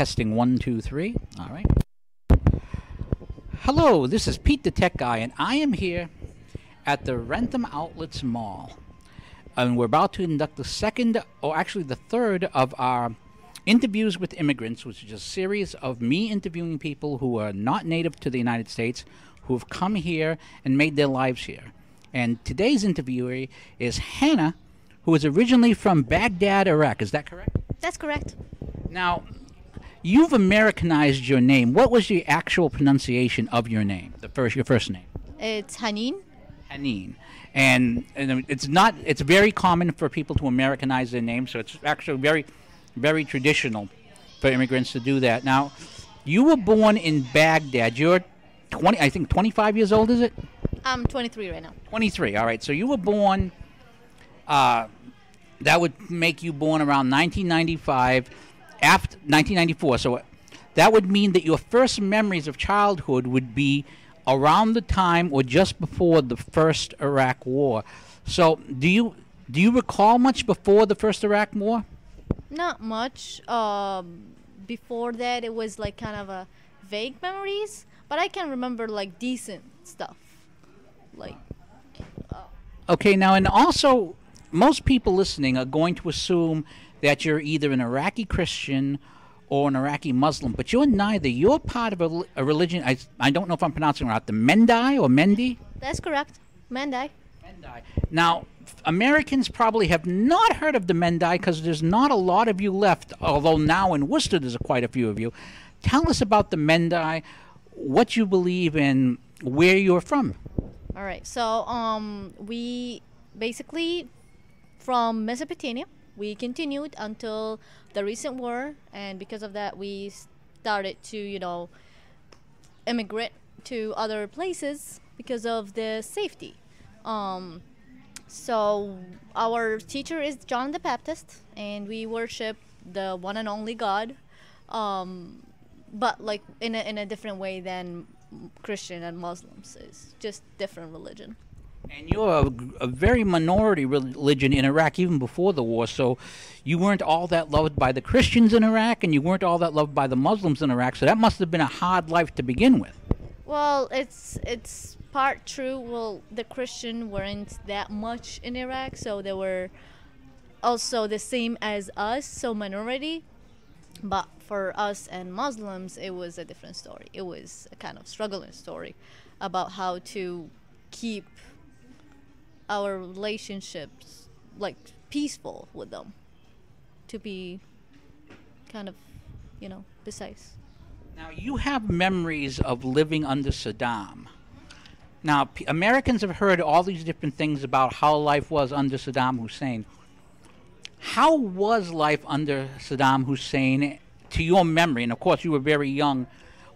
Testing one, two, three. All right. Hello, this is Pete the Tech Guy, and I am here at the Rentham Outlets Mall. And we're about to conduct the second, or actually the third, of our interviews with immigrants, which is a series of me interviewing people who are not native to the United States, who have come here and made their lives here. And today's interviewee is Hannah, who is originally from Baghdad, Iraq. Is that correct? That's correct. Now, you've Americanized your name. What was the actual pronunciation of your name, your first name? It's Hanin. Hanin. And it's very common for people to Americanize their name, so it's actually very, very traditional for immigrants to do that. Now, you were born in Baghdad. You're 25 years old, is it? I'm 23 right now. 23, all right. So you were born, that would make you born around 1995, after 1994. So that would mean that your first memories of childhood would be around the time or just before the first Iraq War. So do you recall much before the first Iraq War? Not much. Before that, it was like kind of a vague memories, but I can remember like decent stuff. Like. Okay, now, and also, most people listening are going to assume that you're either an Iraqi Christian or an Iraqi Muslim, but you're neither. You're part of a religion, I don't know if I'm pronouncing it right, the Mendai or Mendi? That's correct. Mendai. Mendai. Now, Americans probably have not heard of the Mendai because there's not a lot of you left, although now in Worcester there's quite a few of you. Tell us about the Mendai, what you believe in, where you're from. All right. So we basically from Mesopotamia. We continued until the recent war, and because of that, we started to, immigrate to other places because of the safety. So our teacher is John the Baptist, and we worship the one and only God, but like in a different way than Christian and Muslims. It's just different religion. And you're a very minority religion in Iraq even before the war, so you weren't all that loved by the Christians in Iraq, and you weren't all that loved by the Muslims in Iraq, so that must have been a hard life to begin with. Well, it's part true. Well, the Christian weren't that much in Iraq, so they were also the same as us, so minority. But for us and Muslims, it was a different story. It was a kind of struggling story about how to keep our relationships like peaceful with them, to be kind of precise. Now, you have memories of living under Saddam. Now, Americans have heard all these different things about how life was under Saddam Hussein. How was life under Saddam Hussein to your memory? And of course you were very young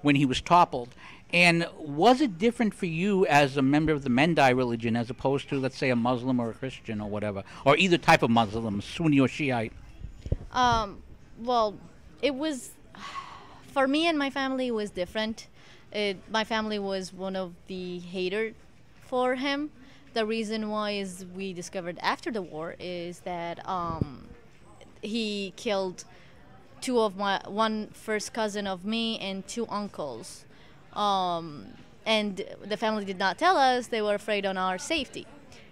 when he was toppled. And was it different for you as a member of the Mendai religion as opposed to, let's say, a Muslim or a Christian or whatever, or either type of Muslim, Sunni or Shiite? Well, it was, for me and my family, it was different. My family was one of the haters for him. The reason why is we discovered after the war is that he killed one first cousin of me and two uncles. And the family did not tell us. They were afraid on our safety.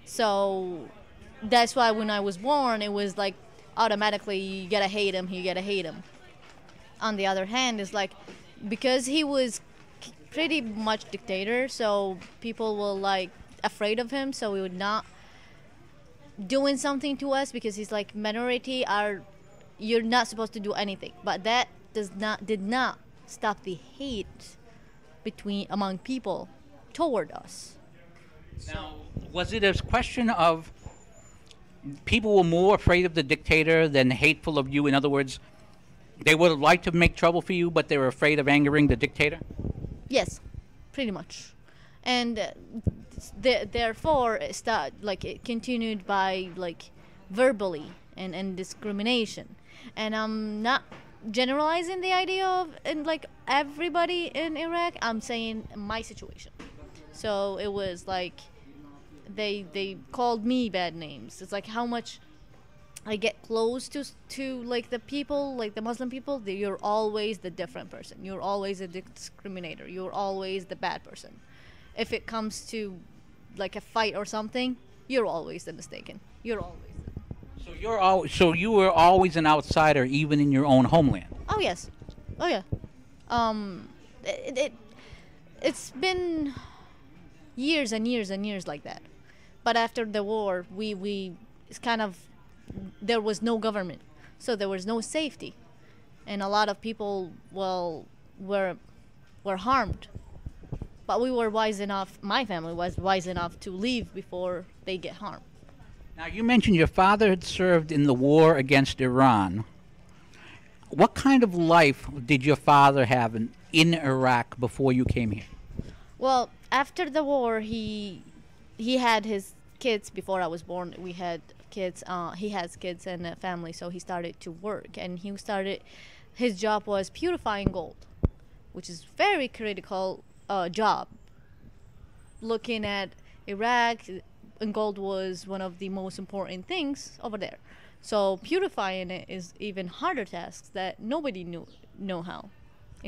So that's why when I was born, it was like automatically you gotta hate him, you gotta hate him. On the other hand, it's like because he was pretty much dictator, so people were like afraid of him, so we would not doing something to us because he's like minority you're not supposed to do anything. But that did not stop the hate among people toward us. Now, was it a question of people were more afraid of the dictator than hateful of you? In other words, they would have liked to make trouble for you, but they were afraid of angering the dictator? Yes, pretty much. And therefore, it continued by like verbally and discrimination. And I'm not generalizing the idea of like everybody in Iraq. I'm saying my situation. So it was like they called me bad names. It's like how much I get close to like the people, like the Muslim people, you're always the different person. You're always a discriminator. You're always the bad person. If it comes to like a fight or something, you're always the mistaken. You're always. So you were always an outsider, even in your own homeland. Oh yes, oh yeah. It it's been years and years and years like that. But after the war, we it's kind of there was no government, so there was no safety, and a lot of people were harmed. But we were wise enough. My family was wise enough to leave before they get harmed. Now, you mentioned your father had served in the war against Iran. What kind of life did your father have in Iraq before you came here? Well, after the war, he had his kids before I was born. We had kids. He has kids and a family, so he started to work, and he started. His job was purifying gold, which is very critical job. Looking at Iraq, and gold was one of the most important things over there. So purifying it is even harder tasks that nobody know how.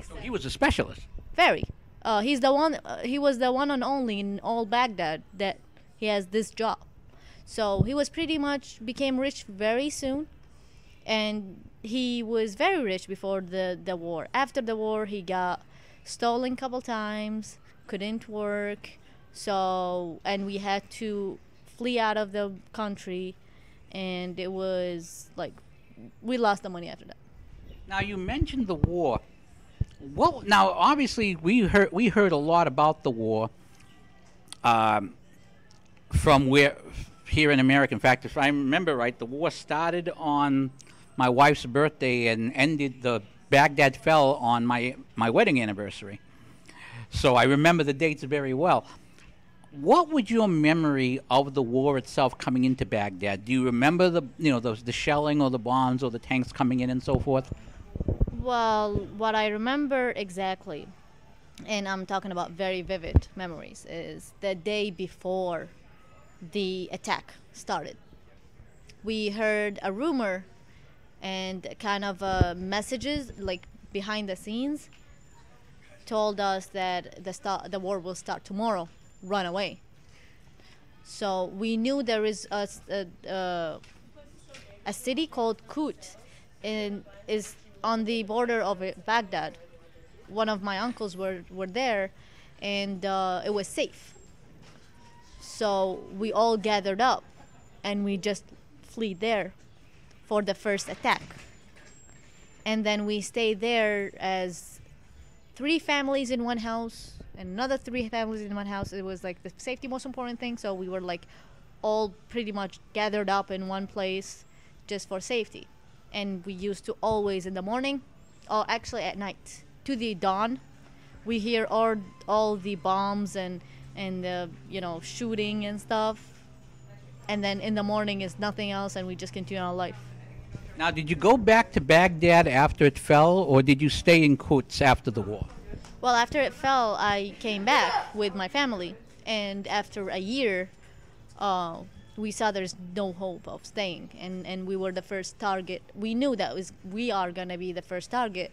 So he was a specialist. Very. He's the one. He was the one and only in all Baghdad that he has this job. So he was pretty much became rich very soon, and he was very rich before the war. After the war, he got stolen a couple times, couldn't work, so and we had to flee out of the country, and it was like we lost the money after that. Now, you mentioned the war. Well, now obviously we heard a lot about the war from where here in America. In fact, if I remember right, the war started on my wife's birthday and ended. The Baghdad fell on my wedding anniversary, so I remember the dates very well. What was your memory of the war itself coming into Baghdad? Do you remember the shelling or the bombs or the tanks coming in and so forth? Well, what I remember exactly, and I'm talking about very vivid memories, is the day before the attack started. We heard a rumor and kind of messages like behind the scenes told us that the war will start tomorrow. Run away. So we knew there is a city called Kut, and is on the border of Baghdad. One of my uncles were there, and it was safe. So we all gathered up, and we just fled there for the first attack. And then we stayed there as 3 families in one house and another 3 families in one house. It was like the safety most important thing, so we were like all pretty much gathered up in one place just for safety. And we used to always in the morning, or actually at night, to the dawn, we hear all the bombs and the shooting and stuff, and then in the morning is nothing else, and we just continue our life. Now, did you go back to Baghdad after it fell, or did you stay in Quds after the war? Well, after it fell, I came back with my family, and after a year, we saw there's no hope of staying, and we were the first target. We knew that we are gonna be the first target,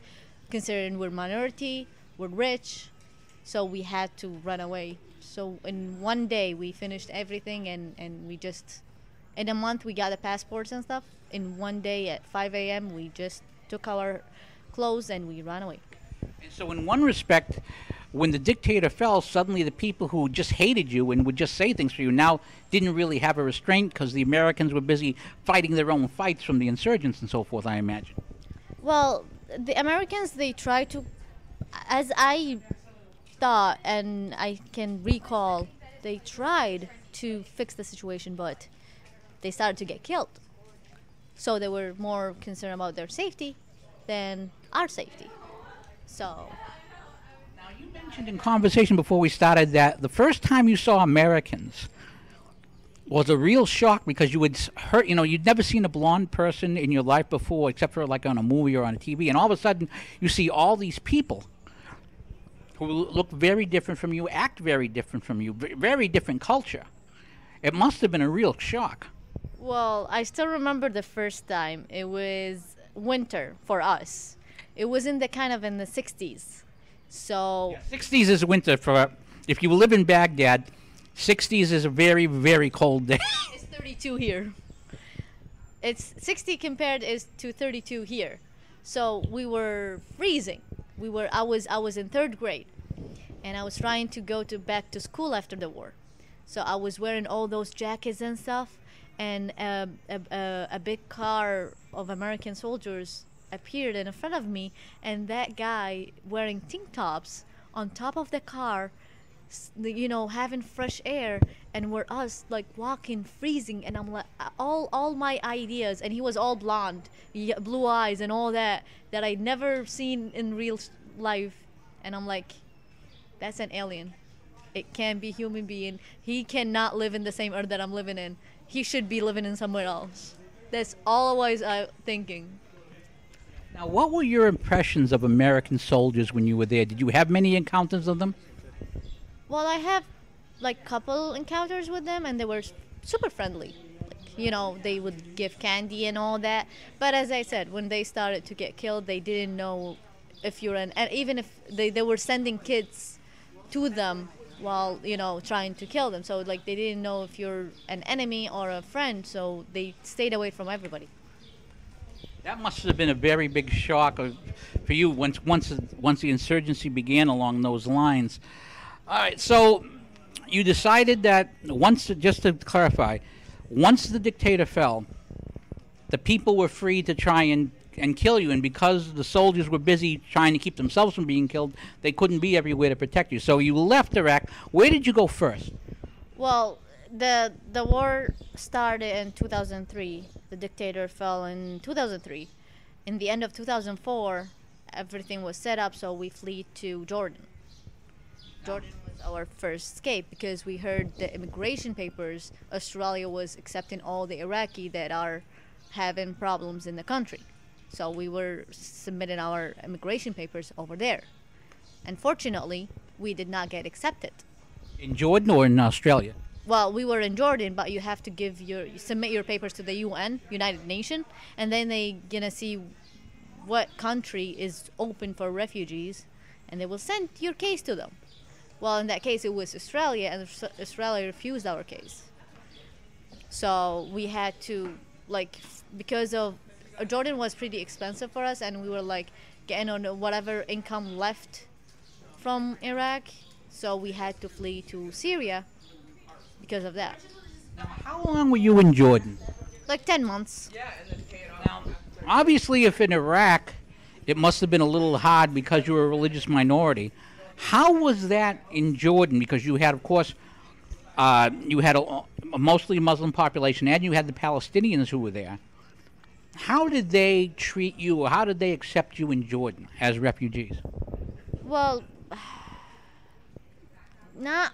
considering we're minority, we're rich, so we had to run away. So in one day, we finished everything, and we just, in a month, we got the passports and stuff. In one day at 5 a.m., we just took our clothes and we ran away. And so in one respect, when the dictator fell, suddenly the people who just hated you and would just say things for you now didn't really have a restraint because the Americans were busy fighting their own fights from the insurgents and so forth, I imagine. Well, the Americans, they tried to, as I thought and I can recall, they tried to fix the situation, but they started to get killed. So they were more concerned about their safety than our safety. So. Now, you mentioned in conversation before we started that the first time you saw Americans was a real shock because you had heard, you'd never seen a blonde person in your life before except for like on a movie or on a TV. And all of a sudden you see all these people who look very different from you, act very different from you, very different culture. It must have been a real shock. Well, I still remember the first time. It was winter for us. It was in the kind of in the 60s. So, 60s is winter for if you live in Baghdad. 60s is a very very cold day. it's 32 here. It's 60 compared is to 32 here. So, we were freezing. I was in 3rd grade and I was trying to go to back to school after the war. So, I was wearing all those jackets and stuff, and a big car of American soldiers appeared in front of me, and that guy wearing tank tops on top of the car, having fresh air, and we're us like walking, freezing, and I'm like, all my ideas, and he was all blonde, blue eyes, and all that I never seen in real life, and I'm like, that's an alien. It can't be human being. He cannot live in the same earth that I'm living in. He should be living in somewhere else. That's always thinking. Now, what were your impressions of American soldiers when you were there? Did you have many encounters of them? Well, I have like couple encounters with them, and they were super friendly. They would give candy and all that. But as I said, when they started to get killed, they didn't know if you're and even if they were sending kids to them while trying to kill them. So like they didn't know if you're an enemy or a friend. So they stayed away from everybody. That must have been a very big shock for you once the insurgency began along those lines. All right, so you decided that just to clarify, once the dictator fell, the people were free to try and kill you, and because the soldiers were busy trying to keep themselves from being killed, they couldn't be everywhere to protect you. So you left Iraq. Where did you go first? Well, the war started in 2003. The dictator fell in 2003. In the end of 2004, everything was set up, so we fled to Jordan. Jordan was our first escape because we heard the immigration papers. Australia was accepting all the Iraqi that are having problems in the country. So we were submitting our immigration papers over there. Unfortunately, we did not get accepted. In Jordan or in Australia? Well, we were in Jordan, but you have to submit your papers to the UN, United Nations, and then they gonna see what country is open for refugees, and they will send your case to them. Well, in that case, it was Australia, and Australia refused our case. So we had to, because of Jordan was pretty expensive for us, and we were getting on whatever income left from Iraq, so we had to flee to Syria because of that. Now, how long were you in Jordan? Like 10 months. Now, obviously, if in Iraq, it must have been a little hard because you were a religious minority. How was that in Jordan? Because you had, of course, you had a mostly Muslim population, and you had the Palestinians who were there. How did they treat you, or how did they accept you in Jordan as refugees? Well, not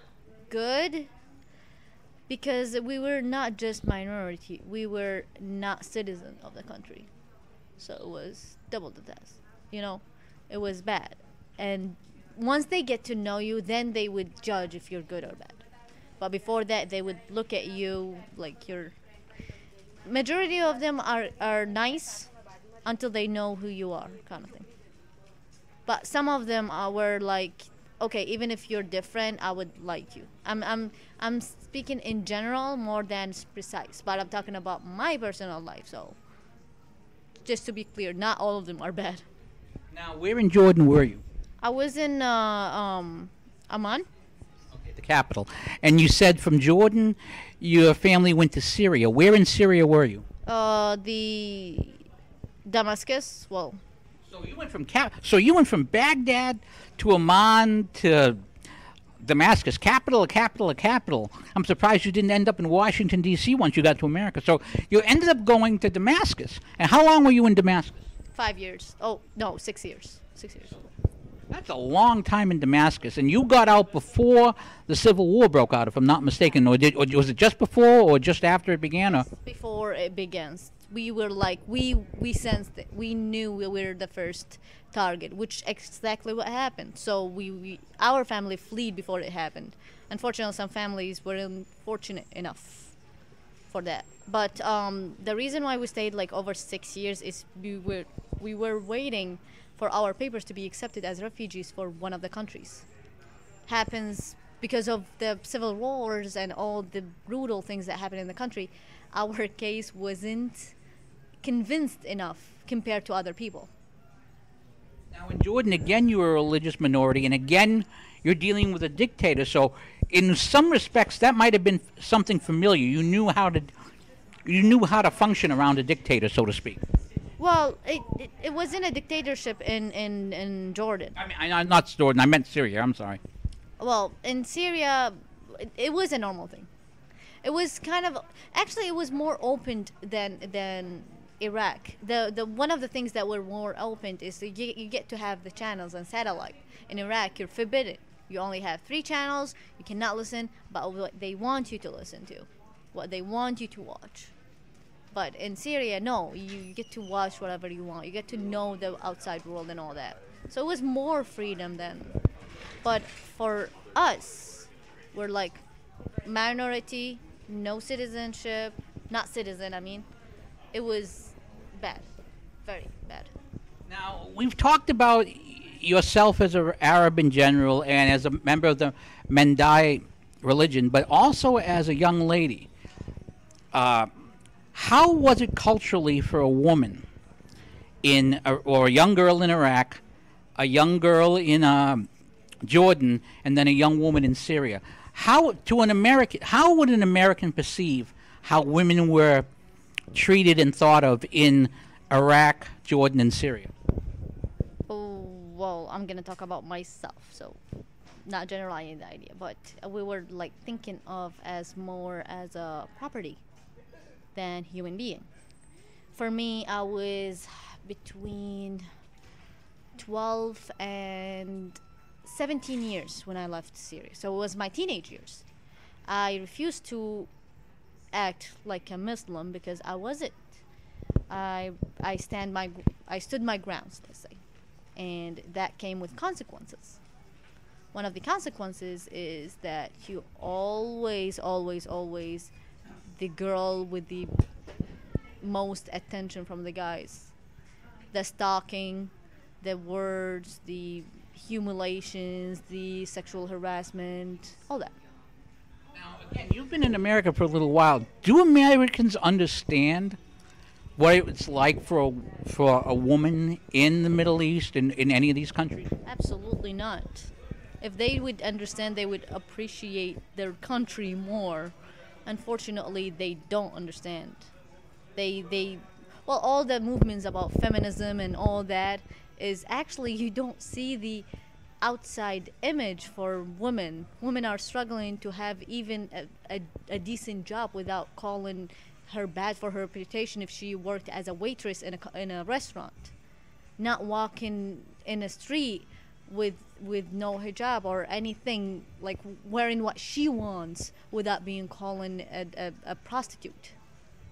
good, because we were not just minority, we were not citizen of the country. So it was double the test. It was bad. And once they get to know you, then they would judge if you're good or bad. But before that, they would look at you like you're... Majority of them are nice until they know who you are, kind of thing. But some of them were like, okay, even if you're different, I would like you. I'm speaking in general more than precise, but I'm talking about my personal life. So just to be clear, not all of them are bad. Now, where in Jordan were you? I was in Amman. Okay, the capital. And you said from Jordan, your family went to Syria. Where in Syria were you? The Damascus. Well, so you went from Baghdad to Amman to Damascus, capital. I'm surprised you didn't end up in Washington, D.C. once you got to America. So you ended up going to Damascus. And how long were you in Damascus? 5 years. Oh, no, 6 years. 6 years. That's a long time in Damascus. And you got out before the Civil War broke out, if I'm not mistaken. Or was it just before or just after it began? Or? Before it begins. We were we sensed it. We knew we were the first target, which exactly what happened. So our family fled before it happened. Unfortunately, some families weren't fortunate enough. for that. But the reason why we stayed like over 6 years is we were waiting for our papers to be accepted as refugees for one of the countries. Happens because of the civil wars and all the brutal things that happened in the country. Our case wasn't convinced enough compared to other people. Now, in Jordan, again, you're a religious minority, and again, you're dealing with a dictator. So, in some respects, that might have been something familiar. You knew how to function around a dictator, so to speak. Well, it wasn't a dictatorship in Jordan. I mean, I'm not Jordan. I meant Syria. I'm sorry. Well, in Syria, it was a normal thing. It was kind of actually it was more open than Iraq. The one of the things that were more open is that you get to have the channels and satellite. In Iraq, you're forbidden. You only have 3 channels. You cannot listen, but what they want you to listen to, what they want you to watch. But in Syria, no, you get to watch whatever you want. You get to know the outside world and all that. So it was more freedom then. But for us, we're like minority, no citizenship, not citizen, I mean. It was bad, very bad. Now, we've talked about yourself as an Arab in general and as a member of the Mendai religion, but also as a young lady. How was it culturally for a woman or a young girl in Iraq, a young girl in Jordan, and then a young woman in Syria? How would an American perceive how women were treated and thought of in Iraq, Jordan, and Syria? Oh, well, I'm gonna talk about myself, so not generalizing the idea, but we were like thinking of as more as a property than human being. For me, I was between 12 and 17 years when I left Syria. So it was my teenage years. I refused to act like a Muslim because I wasn't. I stood my grounds, let's say, and that came with consequences. One of the consequences is that you always, the girl with the most attention from the guys, the stalking, the words, the humiliations, the sexual harassment, all that. Now, again, you've been in America for a little while. Do Americans understand what it's like for a woman in the Middle East, in any of these countries? Absolutely not. If they would understand, they would appreciate their country more. Unfortunately, they don't understand. Well, all the movements about feminism and all that is actually you don't see the outside image for women. Women are struggling to have even a decent job without calling her bad for her reputation if she worked as a waitress in a restaurant. Not walking in a street with no hijab or anything, like wearing what she wants without being called a prostitute.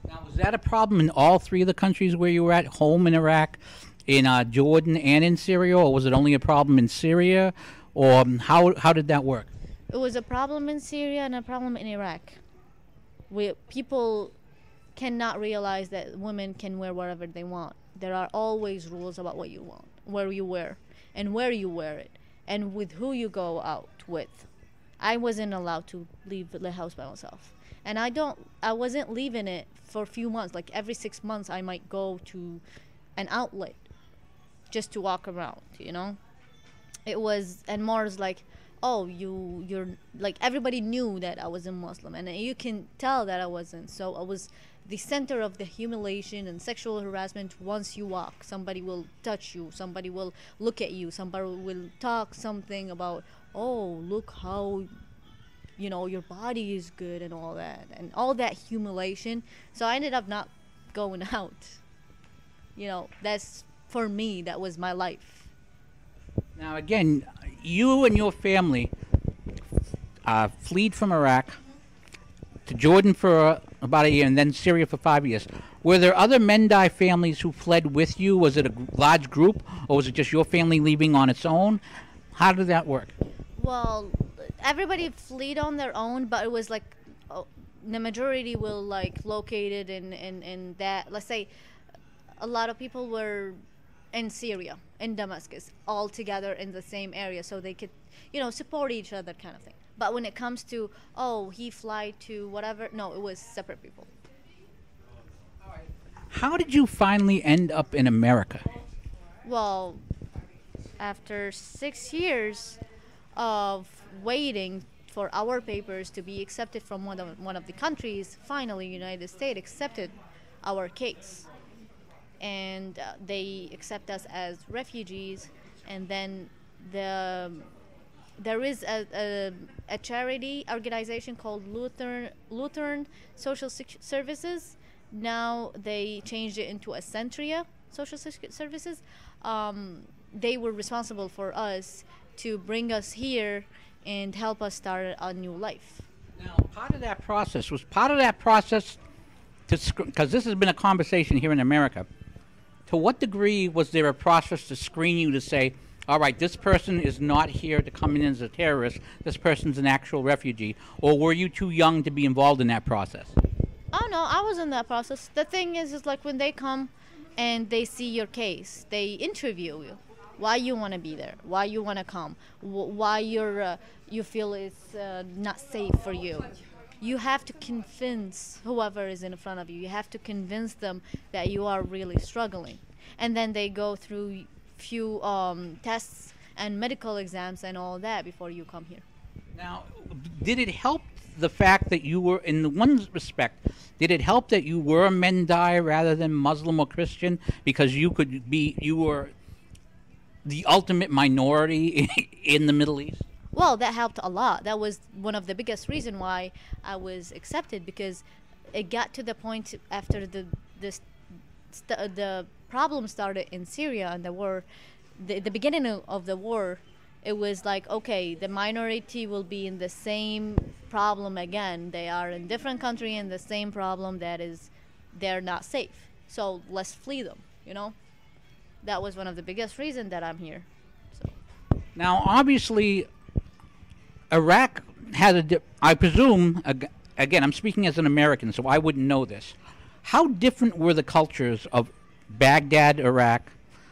Now, was that a problem in all 3 of the countries where you were at home in Iraq, in Jordan, and in Syria, or was it only a problem in Syria, or how did that work? It was a problem in Syria and a problem in Iraq. People cannot realize that women can wear whatever they want. There are always rules about what you want, where you wear, and where you wear it, and with who you go out with. I wasn't allowed to leave the house by myself. And I wasn't leaving it for a few months. Like every 6 months I might go to an outlet just to walk around, you know? It was, and Mars like, oh, you're, like everybody knew that I was a Muslim. And you can tell that I wasn't. So I was the center of the humiliation and sexual harassment once you walk. Somebody will touch you. Somebody will look at you. Somebody will talk something about, oh, look how, you know, your body is good and all that humiliation. So I ended up not going out. You know, that's, for me, that was my life. Now, again, you and your family fled from Iraq to Jordan for about a year and then Syria for 5 years. Were there other Mendai families who fled with you? Was it a large group, or was it just your family leaving on its own? How did that work? Well, everybody fled on their own, but it was like the majority will like located in that, let's say a lot of people were in Syria, in Damascus, all together in the same area, so they could, support each other, kind of thing. But when it comes to, oh, he fly to whatever, no, it was separate people. How did you finally end up in America? Well, after 6 years of waiting for our papers to be accepted from one of the countries, finally United States accepted our case, and they accept us as refugees. And then there is a charity organization called Lutheran Social Services. Now they changed it into a Centria Social Services. They were responsible for us to bring us here and help us start a new life. Now, part of that process because this has been a conversation here in America. To what degree was there a process to screen you to say, all right, this person is not here to come in as a terrorist, this person's an actual refugee, or were you too young to be involved in that process? Oh no, I was in that process. The thing is like when they come and they see your case, they interview you. Why you want to be there? Why you want to come? Why you feel it's not safe for you? You have to convince whoever is in front of you. You have to convince them that you are really struggling, and then they go through few tests and medical exams and all that before you come here. Now, did it help the fact that you were, in one respect, did it help that you were Mendai rather than Muslim or Christian, because you were the ultimate minority in the Middle East? Well, that helped a lot. That was one of the biggest reason why I was accepted, because it got to the point after the problem started in Syria and the war, the beginning of the war. It was like, okay, the minority will be in the same problem again. They are in different country in the same problem, that is, they're not safe. So let's flee them, That was one of the biggest reasons that I'm here. So. Now, obviously, Iraq had I presume, again, I'm speaking as an American, so I wouldn't know this. How different were the cultures of Baghdad, Iraq,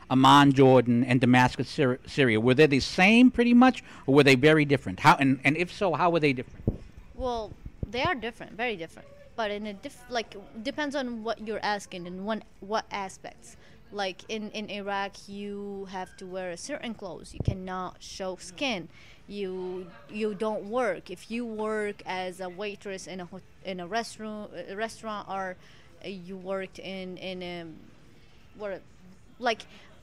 Amman, Jordan, and Damascus, Syria? Were they the same pretty much, or were they very different? How, and if so, how were they different? Well, they are different, very different. But in a depends on what you're asking and what aspects. Like in Iraq, you have to wear a certain clothes. You cannot show skin. You don't work. If you work as a waitress in a restaurant, or you worked in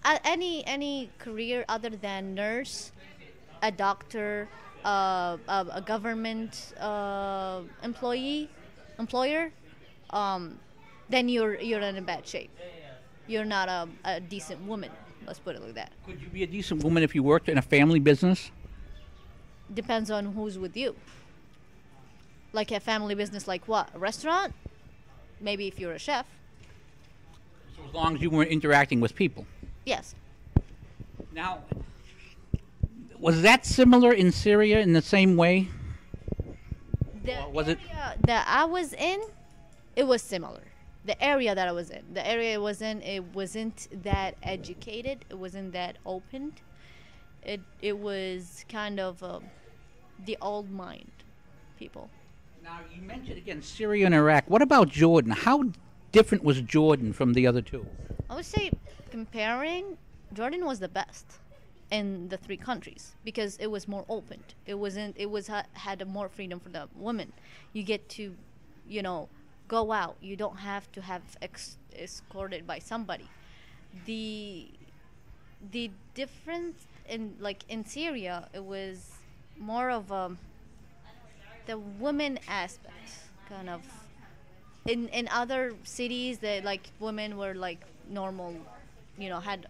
any career other than nurse, a doctor, a government employer, then you're in a bad shape. You're not a decent woman. Let's put it like that. Could you be a decent woman if you worked in a family business? Depends on who's with you. Like a family business, like what? A restaurant? Maybe if you're a chef. So as long as you weren't interacting with people. Yes. Now, was that similar in Syria in the same way? The was it area that I was in, it was similar. The area that I was in, it wasn't that educated. It wasn't that opened. It was kind of the old mind people. Now, you mentioned again Syria and Iraq. What about Jordan? How different was Jordan from the other two? I would say, comparing, Jordan was the best in the three countries because it was more open. Had more freedom for the women. You get to, go out. You don't have to have escorted by somebody. The difference in Syria, it was more of the women aspect, kind of. In other cities, that women were normal, had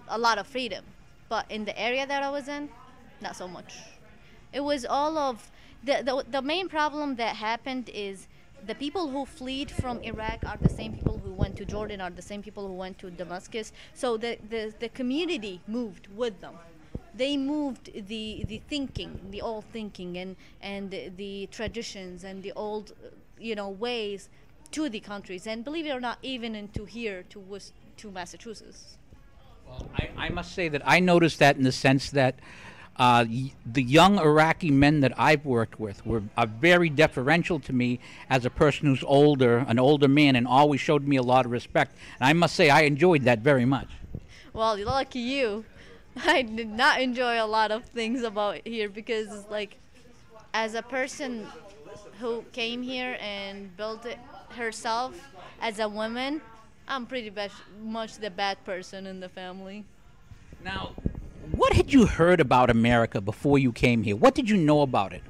a lot of freedom. But in the area that I was in, not so much. It was all of the main problem that happened is the people who fled from Iraq are the same people who went to Jordan, are the same people who went to Damascus. So the community moved with them. They moved the thinking, the old thinking, and the traditions and the old, ways to the countries. And believe it or not, even into here to Massachusetts. I must say that I noticed that in the sense that the young Iraqi men that I've worked with are very deferential to me as a person who's older, an older man, and always showed me a lot of respect. And I must say I enjoyed that very much. Well, lucky you. I did not enjoy a lot of things about here because, like, as a person who came here and built it herself as a woman, I'm pretty much the bad person in the family. Now, what had you heard about America before you came here? What did you know about it?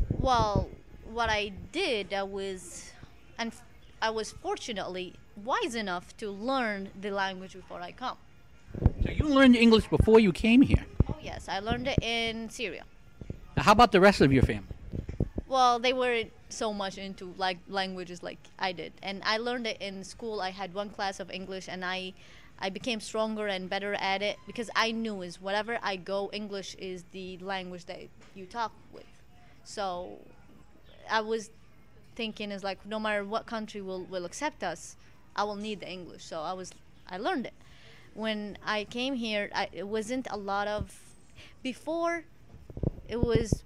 Well, what I did, and I was fortunately wise enough to learn the language before I come. So you learned English before you came here. Oh yes, I learned it in Syria. Now, how about the rest of your family? Well, they weren't so much into like languages like I did, and I learned it in school. I had one class of English, and I became stronger and better at it because I knew is wherever I go, English is the language that you talk with. So I was thinking is like no matter what country will accept us, I will need the English. So I learned it. When I came here, it wasn't a lot of before. It was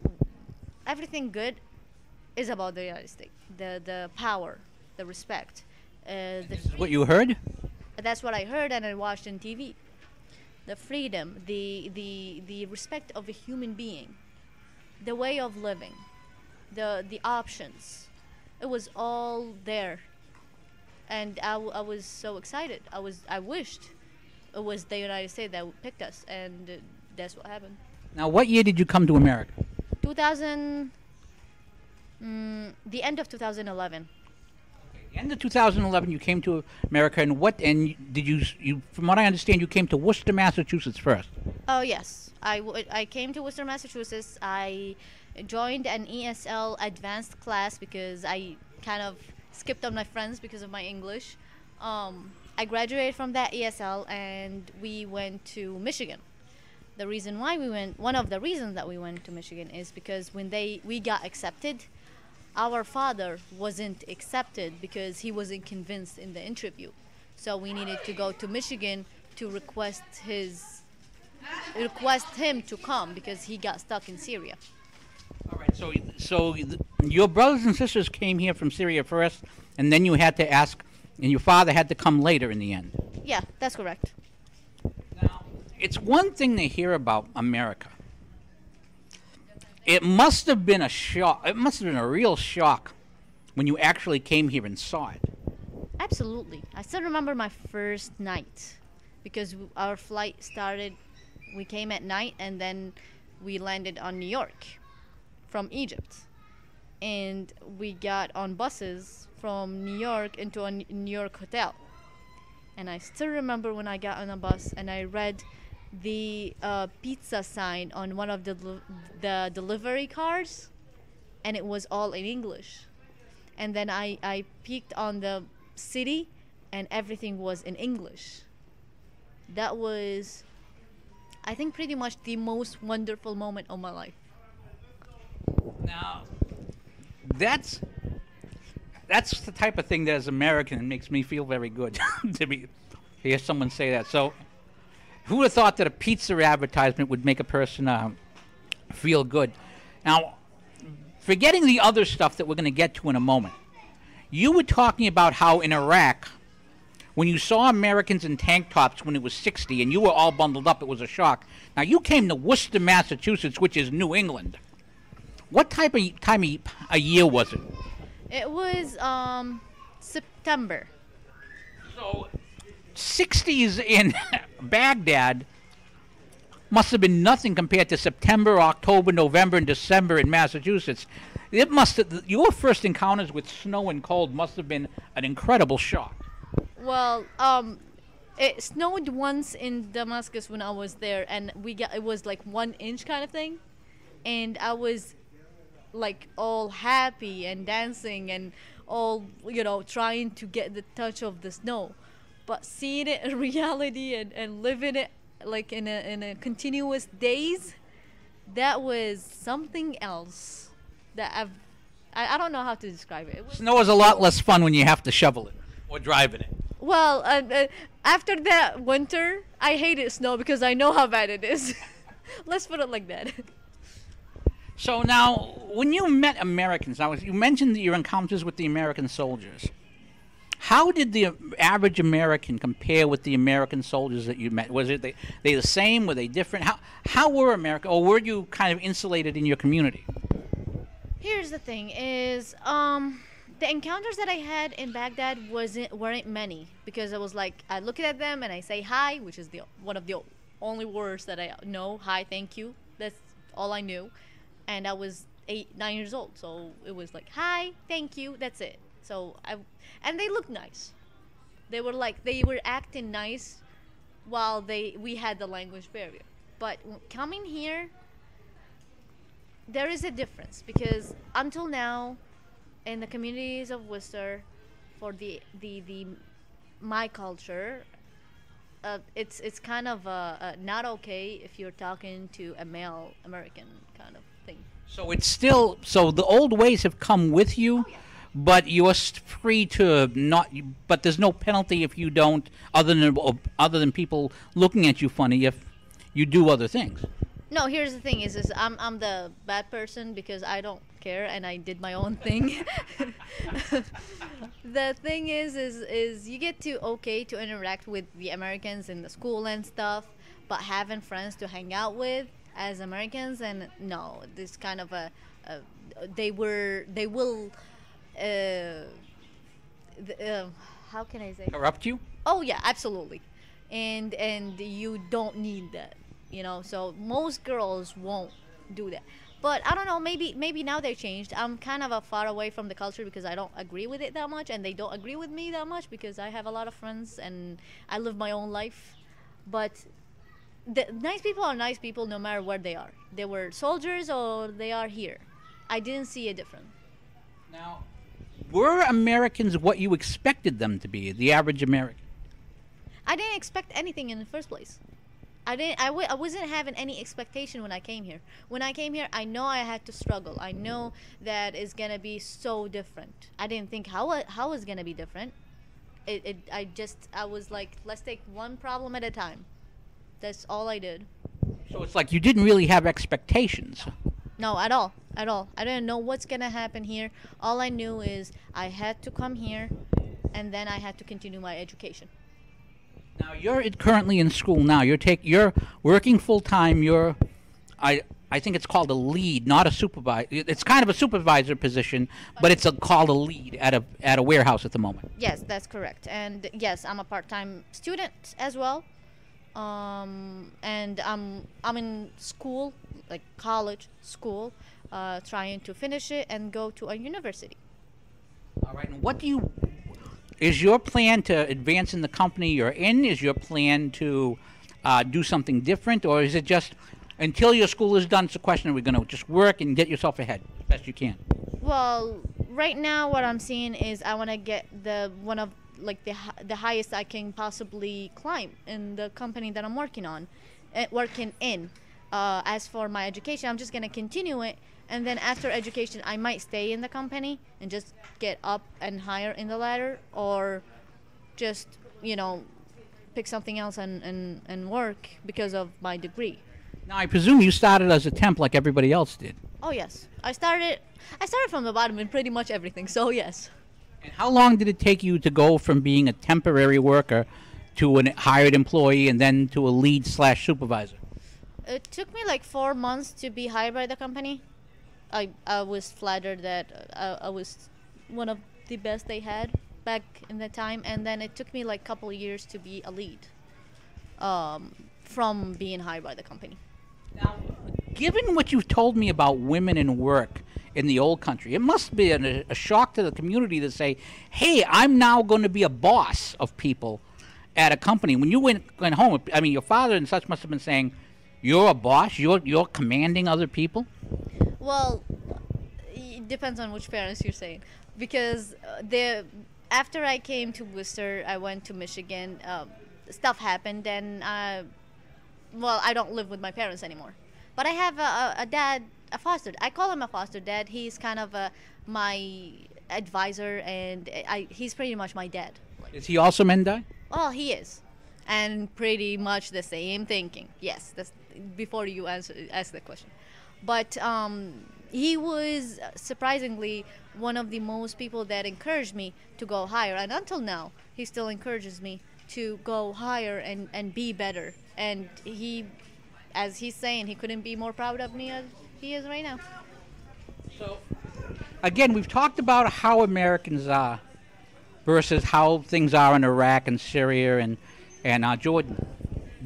everything good is about the United States, the power, the respect, This is what you heard? that's what I heard and I watched on TV. The freedom, the respect of a human being, the way of living, the options. It was all there, and I was so excited. I wished it was the United States that picked us, and that's what happened. Now, what year did you come to America? 2000, the end of 2011. The end of 2011, you came to America, and did you? From what I understand, you came to Worcester, Massachusetts first. Oh yes, I came to Worcester, Massachusetts. I joined an ESL advanced class because I kind of skipped on my friends because of my English. I graduated from that ESL and we went to Michigan. One of the reasons that we went to Michigan is because when we got accepted, our father wasn't accepted because he wasn't convinced in the interview. So we needed to go to Michigan to request him to come because he got stuck in Syria. All right. So your brothers and sisters came here from Syria first, and then you had to ask, and your father had to come later in the end. Yeah, that's correct. Now, it's one thing to hear about America. It must have been a shock. It must have been a real shock when you actually came here and saw it. Absolutely. I still remember my first night because our flight started, we came at night and then we landed on New York from Egypt. And we got on buses from New York into a New York hotel. And I still remember when I got on a bus and I read the pizza sign on one of the delivery cars, and it was all in English. And then I peeked on the city, and everything was in English. That was, I think, pretty much the most wonderful moment of my life. Now, that's the type of thing that, as an American, makes me feel very good to hear someone say that. So, who would have thought that a pizza advertisement would make a person feel good? Now, forgetting the other stuff that we're going to get to in a moment, you were talking about how in Iraq, when you saw Americans in tank tops when it was 60 and you were all bundled up, it was a shock. Now, you came to Worcester, Massachusetts, which is New England. What time of a year was it? It was September. So, 60s in Baghdad must have been nothing compared to September, October, November, and December in Massachusetts. Your first encounters with snow and cold must have been an incredible shock. Well, it snowed once in Damascus when I was there, and it was like 1 inch kind of thing, and I was like all happy and dancing and all trying to get the touch of the snow. But seeing it in reality and living it like in a continuous days, that was something else that I don't know how to describe it. It was, Snow is a lot less fun when you have to shovel it or drive in it. well, after that winter, I hated snow because I know how bad it is. Let's put it like that. So now, when you met Americans, now you mentioned your encounters with the American soldiers. How did the average American compare with the American soldiers that you met? Was it they the same? Were they different? How were America, or were you kind of insulated in your community? Here's the thing: is the encounters that I had in Baghdad weren't many because I was like I look at them and I say hi, which is the one of the only words that I know. Hi, thank you. That's all I knew, and I was 9 years old, so it was like hi, thank you. That's it. So and they looked nice. They were acting nice while we had the language barrier. But coming here, there is a difference because until now, in the communities of Worcester, for the my culture, it's kind of not okay if you're talking to a male American kind of thing. So it's still so the old ways have come with you. Oh, yeah. But you're free to not. But there's no penalty if you don't, other than people looking at you funny if you do other things. No, here's the thing: is I'm the bad person because I don't care and I did my own thing. The thing is you get to interact with the Americans in the school and stuff, but having friends to hang out with as Americans, and no, this kind of they will. Uh, how can I say? Corrupt you? Oh yeah, absolutely, and you don't need that, So most girls won't do that, but I don't know. Maybe now they changed. I'm kind of far away from the culture because I don't agree with it that much, and they don't agree with me that much because I have a lot of friends and I live my own life. But the nice people are nice people no matter where they are. They were soldiers or they are here. I didn't see a difference. Now, were Americans what you expected them to be, the average American? I didn't expect anything in the first place. I wasn't having any expectation when I came here. When I came here, I know I had to struggle. I know that it's gonna be so different. I didn't think how it's gonna be different. I was like, let's take one problem at a time. That's all I did. So it's like you didn't really have expectations. No, at all. I didn't know what's gonna happen here. All I knew is I had to come here, and then I had to continue my education. Now you're currently in school now. You're working full time. I think it's called a lead, not a supervisor. It's kind of a supervisor position, but it's called a lead at a warehouse at the moment. Yes, that's correct. And yes, I'm a part-time student as well. And I'm in school, like college school, trying to finish it and go to a university. All right. And is your plan to advance in the company you're in? Is your plan to do something different, or is it just until your school is done? It's a question: are we going to just work and get yourself ahead as best you can? Well, right now what I'm seeing is I want to get one of like the highest I can possibly climb in the company that I'm working in. As for my education, I'm just gonna continue it, and then after education, I might stay in the company and just get up and higher in the ladder, or just pick something else and work because of my degree. Now, I presume you started as a temp like everybody else did. Oh yes, I started from the bottom in pretty much everything. So yes. And how long did it take you to go from being a temporary worker to a hired employee and then to a lead/supervisor? It took me like 4 months to be hired by the company. I was flattered that I was one of the best they had back in the time, and then it took me like a couple of years to be a lead from being hired by the company. Now, given what you've told me about women in work in the old country, it must be a shock to the community to say, hey, I'm now going to be a boss of people at a company. When you went home, I mean, your father and such must have been saying, you're a boss? You're commanding other people? Well, it depends on which parents you're saying. Because after I came to Worcester, I went to Michigan. Stuff happened, and well, I don't live with my parents anymore, but I have a dad, a foster. I call him a foster dad. He's kind of my advisor, and he's pretty much my dad. Is he also Mendai? Oh, he is, and pretty much the same thinking. Yes, that's before you ask the question, but he was surprisingly one of the most people that encouraged me to go higher, and until now, he still encourages me to go higher and be better. And he, as he's saying, he couldn't be more proud of me as he is right now. So, again, we've talked about how Americans are versus how things are in Iraq and Syria and Jordan.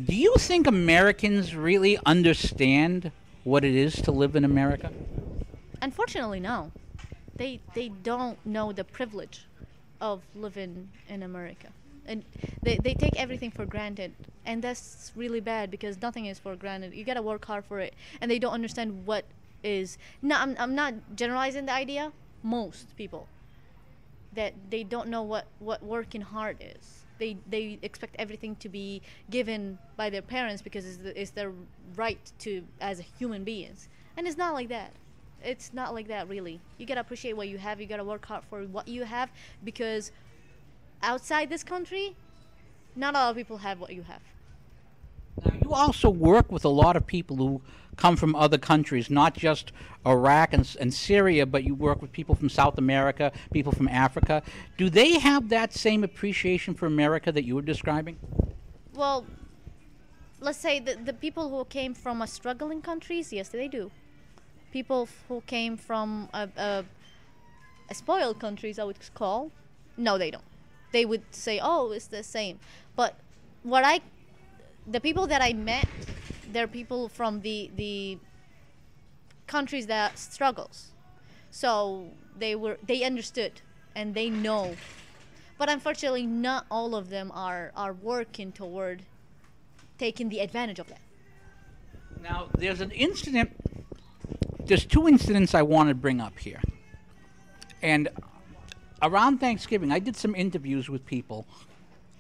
Do you think Americans really understand what it is to live in America? Unfortunately, no. They don't know the privilege of living in America. And they take everything for granted. And that's really bad because nothing is for granted. You got to work hard for it. And they don't understand what is... No, I'm not generalizing the idea. Most people. That they don't know what working hard is. They expect everything to be given by their parents because it's their right to as human beings. And it's not like that. It's not like that, really. You got to appreciate what you have. You got to work hard for what you have because outside this country, not a lot of people have what you have. Now, you also work with a lot of people who come from other countries, not just Iraq and Syria, but you work with people from South America, people from Africa. Do they have that same appreciation for America that you were describing? Well, let's say the people who came from struggling countries, yes, they do. People who came from a spoiled countries, I would call, no, they don't. They would say, oh, it's the same. But the people that I met, they're people from the countries that struggles. So they understood and they know. But unfortunately, not all of them are working toward taking the advantage of that. Now, there's two incidents I want to bring up here. And around Thanksgiving, I did some interviews with people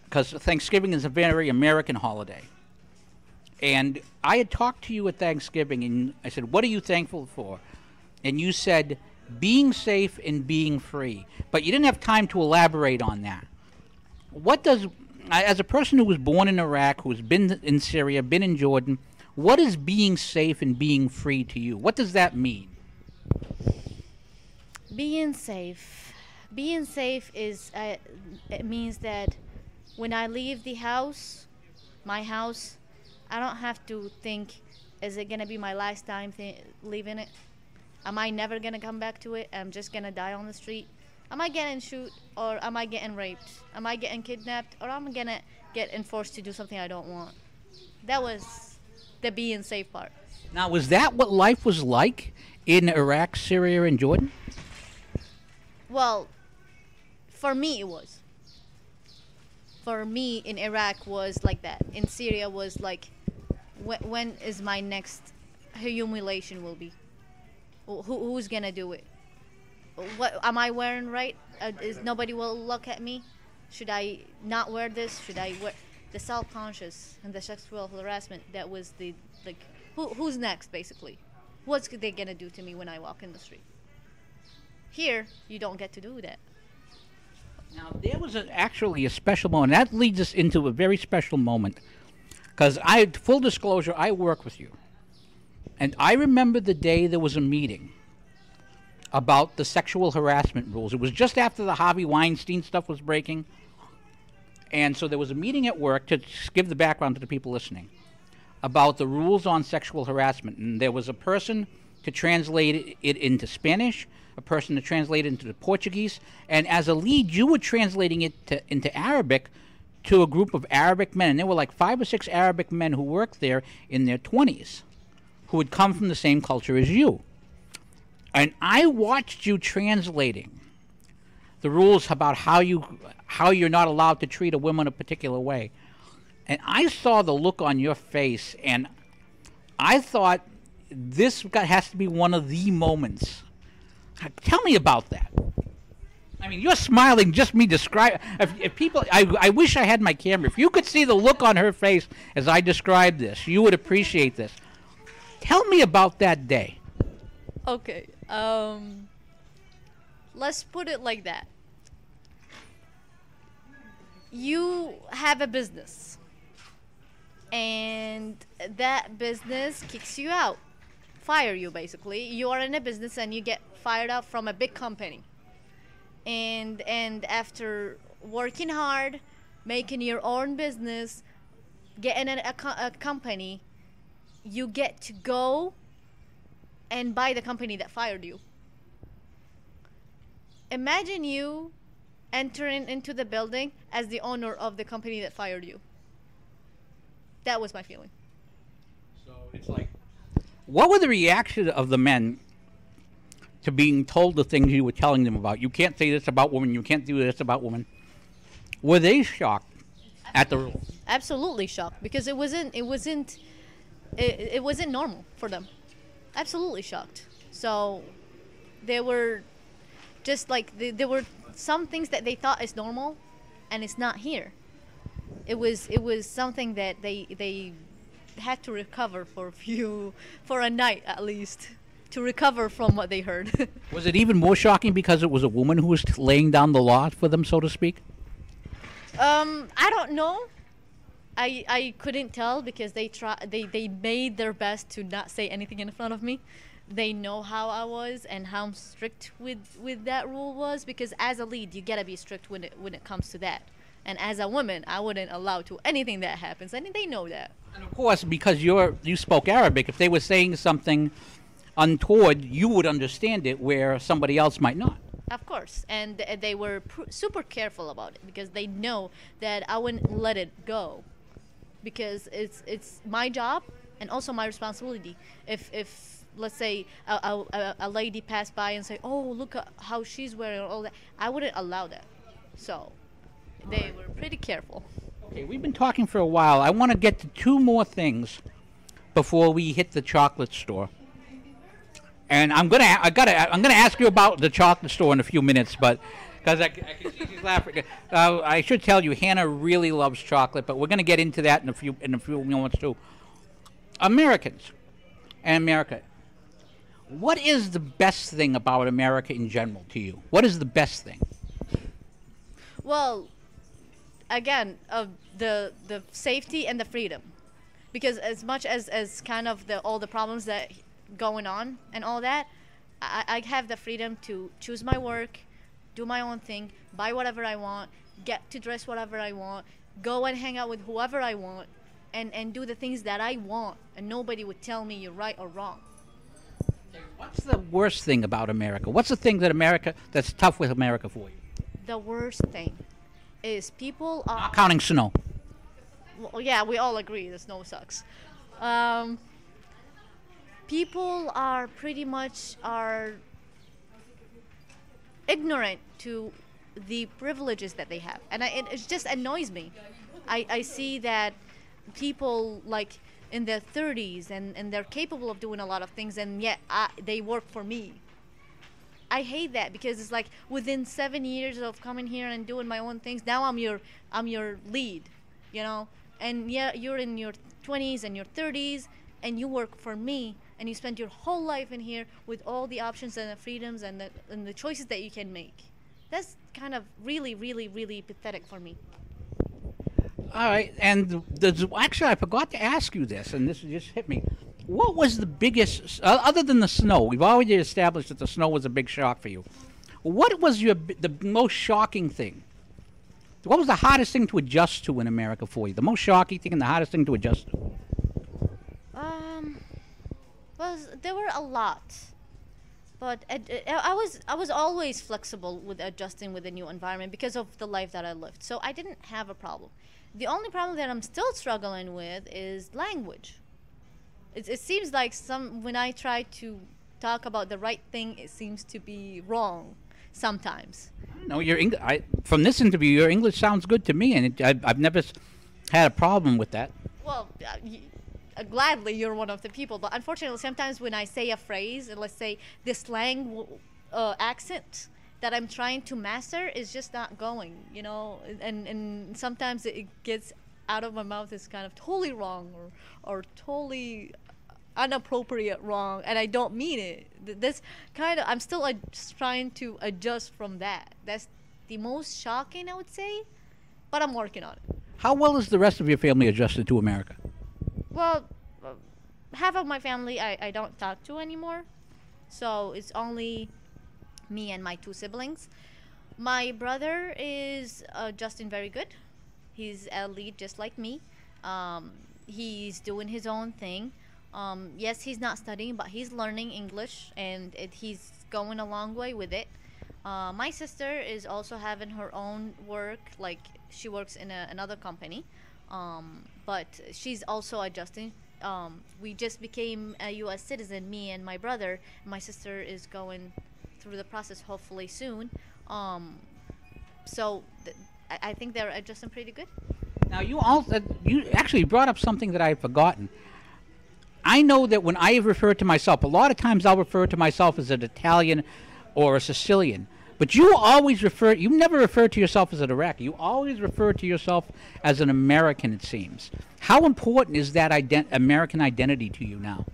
because Thanksgiving is a very American holiday. And I had talked to you at Thanksgiving, and I said, what are you thankful for? And you said, being safe and being free. But you didn't have time to elaborate on that. As a person who was born in Iraq, who's been in Syria, been in Jordan, what is being safe and being free to you? What does that mean? Being safe is it means that when I leave the house, my house, I don't have to think, is it gonna be my last time leaving it? Am I never gonna come back to it? I'm just gonna die on the street. Am I getting shot, or am I getting raped? Am I getting kidnapped, or am I gonna get enforced to do something I don't want? That was the being safe part. Now, was that what life was like in Iraq, Syria, and Jordan? Well, for me it was. For me in Iraq was like that. In Syria was like, when is my next humiliation will be? Who's gonna do it? What am I wearing right? Is nobody will look at me? Should I not wear this? Should I wear the self-conscious and the sexual harassment? That was the who's next basically? What's they gonna do to me when I walk in the street? Here, you don't get to do that. Now, there was actually a special moment. That leads us into a very special moment. Because full disclosure, I work with you. And I remember the day there was a meeting about the sexual harassment rules. It was just after the Harvey Weinstein stuff was breaking. And so there was a meeting at work, to give the background to the people listening, about the rules on sexual harassment. And there was a person to translate it into Spanish, a person to translate it into the Portuguese, and as a lead, you were translating it into Arabic to a group of Arabic men. And there were like 5 or 6 Arabic men who worked there in their 20s, who had come from the same culture as you. And I watched you translating the rules about how you're not allowed to treat a woman a particular way. And I saw the look on your face, and I thought, this has to be one of the moments. Tell me about that. I mean, you're smiling just me describe. If people, I wish I had my camera. If you could see the look on her face as I described this, you would appreciate this. Tell me about that day. Okay. Let's put it like that. You have a business, and that business kicks you out, fire you basically. You are in a business and you get fired out from a big company. And after working hard, making your own business, getting a company, you get to go and buy the company that fired you. Imagine you entering into the building as the owner of the company that fired you. That was my feeling. So it's like, what were the reaction of the men to being told the things you were telling them about? You can't say this about women. You can't do this about women. Were they shocked at the rules? Absolutely shocked, because it wasn't normal for them. Absolutely shocked. So they were just like there were some things that they thought is normal, and it's not here. It was something that they had to recover for a night at least, to recover from what they heard. Was it even more shocking because it was a woman who was laying down the law for them, so to speak? I don't know. I couldn't tell, because they made their best to not say anything in front of me. They know how I was and how strict with that rule was, because as a lead you gotta be strict when it comes to that. And as a woman, I wouldn't allow to anything that happens, and they know that. And of course, because you spoke Arabic, if they were saying something untoward, you would understand it, where somebody else might not. Of course, and they were super careful about it, because they know that I wouldn't let it go, because it's my job and also my responsibility. If let's say a lady passed by and say, "Oh, look at how she's wearing," all that, I wouldn't allow that. So they were pretty careful. Okay, we've been talking for a while. I want to get to two more things before we hit the chocolate store. And I'm gonna ask you about the chocolate store in a few minutes, but because I can see she's laughing. I should tell you, Hannah really loves chocolate, but we're gonna get into that in a few moments too. Americans and America. What is the best thing about America in general to you? What is the best thing? Well, again, the safety and the freedom, because as much as kind of all the problems that going on and all that, I have the freedom to choose my work, do my own thing, buy whatever I want, get to dress whatever I want, go and hang out with whoever I want, and do the things that I want, and nobody would tell me you're right or wrong. What's the worst thing about America? What's the thing that's tough with America for you? The worst thing is people are... Not counting snow. Well, yeah, we all agree the snow sucks. People are pretty much ignorant to the privileges that they have, and it just annoys me. I see that people like in their 30s and they're capable of doing a lot of things, and yet they work for me. I hate that, because it's like within 7 years of coming here and doing my own things, now I'm your lead, you know. And yeah, you're in your 20s and your 30s, and you work for me, and you spend your whole life in here with all the options and the freedoms and the choices that you can make. That's kind of really, really, really pathetic for me. All right, and actually, I forgot to ask you this, and this just hit me. What was the biggest, other than the snow? We've already established that the snow was a big shock for you. What was the most shocking thing? What was the hardest thing to adjust to in America for you? The most shocking thing and the hardest thing to adjust to? Well, there were a lot, but I was always flexible with adjusting with a new environment because of the life that I lived. So I didn't have a problem. The only problem that I'm still struggling with is language. It seems like when I try to talk about the right thing, it seems to be wrong sometimes. No, from this interview, your English sounds good to me, and I've never had a problem with that. Well, gladly you're one of the people, but unfortunately sometimes when I say a phrase, and let's say the slang accent, that I'm trying to master is just not going, and sometimes it gets out of my mouth is kind of totally wrong or totally inappropriate wrong, and I don't mean it. This kind of I'm still trying to adjust from that. That's the most shocking, I would say, but I'm working on it. How well is the rest of your family adjusted to America? Well, half of my family I don't talk to anymore, so it's only me and my two siblings. My brother is adjusting very good. He's a lead just like me. He's doing his own thing. Yes, he's not studying, but he's learning English, and he's going a long way with it. My sister is also having her own work, like she works in another company, but she's also adjusting. We just became a U.S. citizen, me and my brother. My sister is going through the process, hopefully soon. So I think they're adjusting pretty good. Now, you actually brought up something that I had forgotten. I know that when I refer to myself, a lot of times I'll refer to myself as an Italian or a Sicilian. But you never refer to yourself as an Iraqi. You always refer to yourself as an American, it seems. How important is that American identity to you now?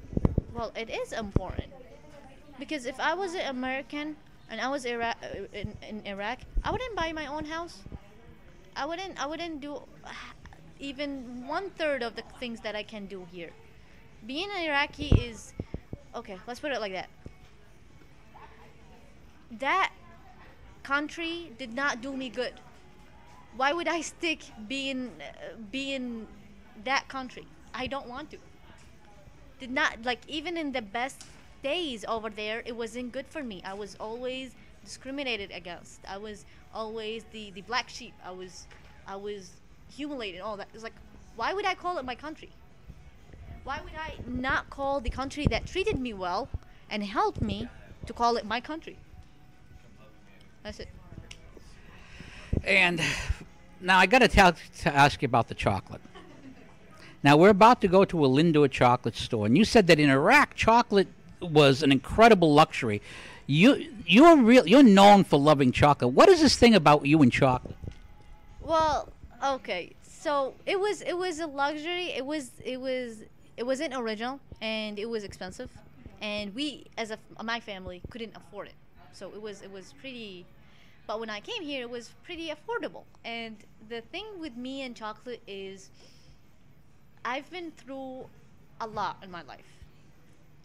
Well, it is important. Because if I was an American and I was in Iraq, I wouldn't buy my own house. I wouldn't do even 1/3 of the things that I can do here. Being an Iraqi is, okay, let's put it like that. That country did not do me good. Why would I stick being that country? I don't want to. Did not, like, even in the best days over there, it wasn't good for me. I was always discriminated against. I was always the black sheep. I was humiliated, all that. It's like, why would I call it my country? Why would I not call the country that treated me well and helped me to call it my country? That's it. And now I got to ask you about the chocolate. Now we're about to go to a Lindor chocolate store, and you said that in Iraq, chocolate was an incredible luxury. You're known for loving chocolate. What is this thing about you and chocolate? Well, okay. So it was a luxury. It wasn't original, and it was expensive, and we as my family couldn't afford it. So it was pretty. But when I came here, it was pretty affordable. And the thing with me and chocolate is, I've been through a lot in my life,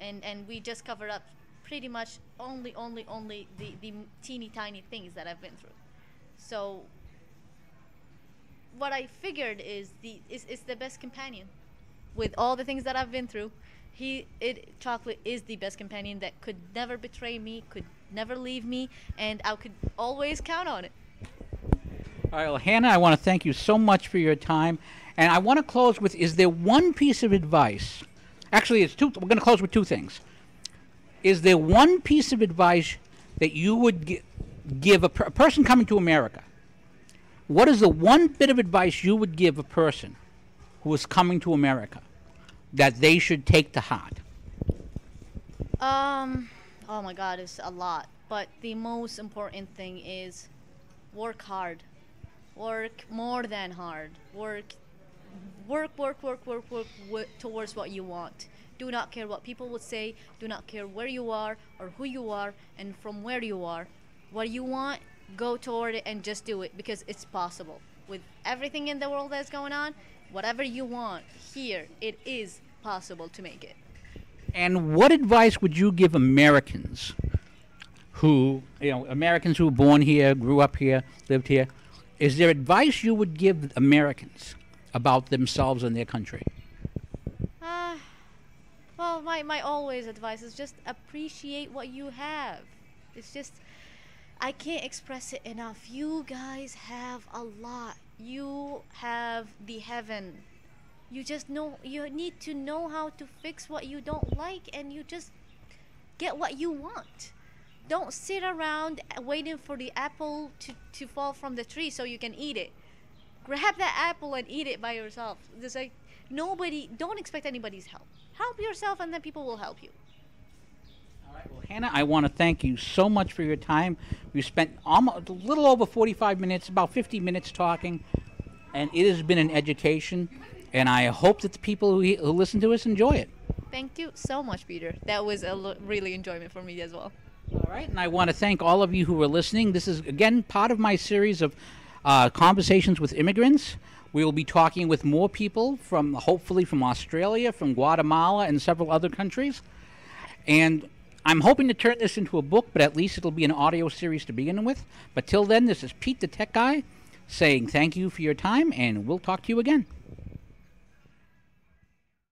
and we just covered up pretty much only the teeny tiny things that I've been through. So what I figured is it's the best companion with all the things that I've been through. Chocolate is the best companion that could never betray me, could never leave me, and I could always count on it. All right, well, Hannah, I want to thank you so much for your time. And I want to close with, is there one piece of advice? Actually, it's two. We're going to close with two things. Is there one piece of advice that you would give a person coming to America? What is the one bit of advice you would give a person who is coming to America that they should take to heart? Oh my God, it's a lot. But the most important thing is work hard. Work more than hard. Work towards what you want. Do not care what people would say. Do not care where you are or who you are and from where you are. What you want, go toward it and just do it, because it's possible. With everything in the world that's going on, whatever you want here, it is possible to make it. And what advice would you give Americans who were born here, grew up here, lived here? Is there advice you would give Americans about themselves and their country? Well, my always advice is just appreciate what you have. It's just, I can't express it enough. You guys have a lot. You have the heaven. You need to know how to fix what you don't like, and you just get what you want. Don't sit around waiting for the apple to fall from the tree so you can eat it. Grab that apple and eat it by yourself. It's like, don't expect anybody's help. Help yourself, and then people will help you. Well, Hannah, I want to thank you so much for your time. We spent almost a little over 45 minutes, about 50 minutes talking, and it has been an education. And I hope that the people who listen to us enjoy it. Thank you so much, Peter. That was a really enjoyment for me as well. All right, and I want to thank all of you who are listening. This is, again, part of my series of conversations with immigrants. We will be talking with more people from, hopefully from Australia, from Guatemala, and several other countries. And I'm hoping to turn this into a book, but at least it'll be an audio series to begin with. But till then, this is Pete the Tech Guy saying thank you for your time, and we'll talk to you again.